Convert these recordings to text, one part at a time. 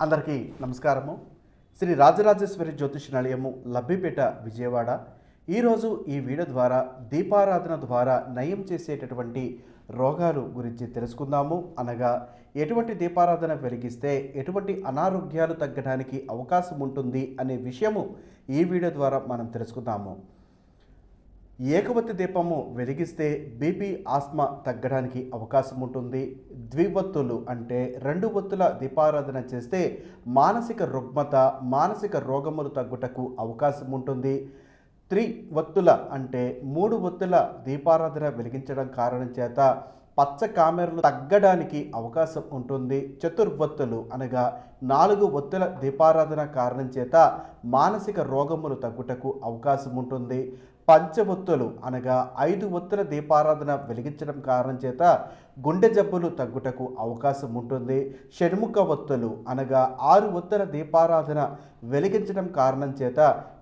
అందరికీ నమస్కారము. శ్రీ రాజరాజేశ్వరి జ్యోతిష నిలయము లబ్బిపేట విజయవాడ. ఈరోజు ఈ వీడియో ద్వారా దీపారాధన ద్వారా నయం చేసేటటువంటి రోగాలు గురించి తెలుసుకుందాము. అనగా ఎటువంటి దీపారాధన వెలిగిస్తే ఎటువంటి అనారోగ్యాలు తగ్గడానికి అవకాశం ఉంటుంది అనే విషయము ఈ వీడియో ద్వారా మనం తెలుసుకుందాము. ఏకవత్తి దీపము వెలిగిస్తే బీపీ ఆస్మా తగ్గడానికి అవకాశం ఉంటుంది. ద్వివత్తులు అంటే 2 ఒత్తుల దీపారాధన చేస్తే మానసిక రుగ్మత మానసిక రోగములు తగ్గుటకు అవకాశం ఉంటుంది. త్రివత్తుల అంటే 3 ఒత్తుల దీపారాధన వెలిగించడం కారణం చేత పచ్చ కామెరలు తగ్గడానికి అవకాశం ఉంటుంది. చతుర్వత్తులు అనగా 4 ఒత్తుల దీపారాధన కారణం చేత మానసిక రోగములు తగ్గుటకు అవకాశం ఉంటుంది. పంచవొత్తులు అనగా 5 ఒత్తుల దీపారాధన వెలిగించడం కారణం చేత గుండె జబ్బులు తగ్గుటకు అవకాశం ఉంటుంది. షణ్ముఖ ఒత్తులు అనగా 6 ఒత్తుల దీపారాధన వెలిగించడం కారణం చేత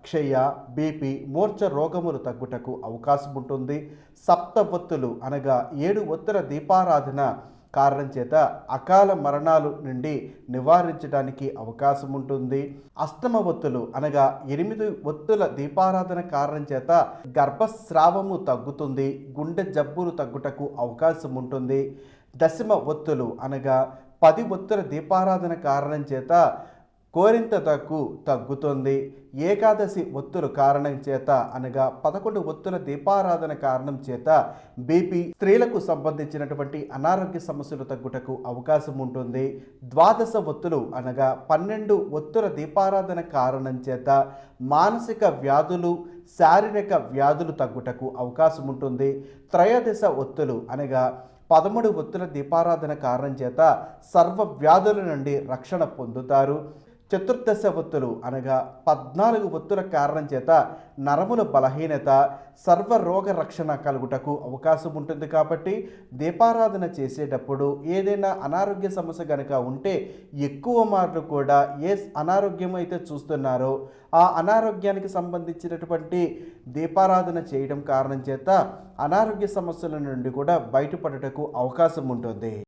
క్షయ, బీపీ, మూర్ఛ రోగములు తగ్గుటకు అవకాశం ఉంటుంది. సప్తవత్తులు అనగా 7 ఒత్తుల దీపారాధన కారణం చేత అకాల మరణాలు నుండి నివారించడానికి అవకాశం ఉంటుంది. అష్టమ ఒత్తులు అనగా 8 ఒత్తుల దీపారాధన కారణం చేత గర్భస్రావము తగ్గుతుంది. గుండె జబ్బులు తగ్గుటకు అవకాశం ఉంటుంది. దశమ ఒత్తులు అనగా 10 ఒత్తుల దీపారాధన కారణం చేత కోరింత తగ్గుతుంది. ఏకాదశి ఒత్తులు కారణం చేత అనగా 11 ఒత్తుల దీపారాధన కారణం చేత బీపీ, స్త్రీలకు సంబంధించినటువంటి అనారోగ్య సమస్యలు తగ్గుటకు అవకాశం ఉంటుంది. ద్వాదశ ఒత్తులు అనగా 12 ఒత్తుల దీపారాధన కారణం చేత మానసిక వ్యాధులు, శారీరక వ్యాధులు తగ్గుటకు అవకాశం ఉంటుంది. త్రయోదశ ఒత్తులు అనగా 13 ఒత్తుల దీపారాధన కారణం చేత సర్వ వ్యాధుల నుండి రక్షణ పొందుతారు. చతుర్దశ ఒత్తులు అనగా 14 ఒత్తుల కారణం చేత నరముల బలహీనత, సర్వరోగ రక్షణ కలుగుటకు అవకాశం ఉంటుంది. కాబట్టి దీపారాధన చేసేటప్పుడు ఏదైనా అనారోగ్య సమస్య కనుక ఉంటే ఎక్కువ మార్లు కూడా ఏ అనారోగ్యం అయితే చూస్తున్నారో ఆ అనారోగ్యానికి సంబంధించినటువంటి దీపారాధన చేయడం కారణం చేత అనారోగ్య సమస్యల నుండి కూడా బయటపడటకు అవకాశం ఉంటుంది.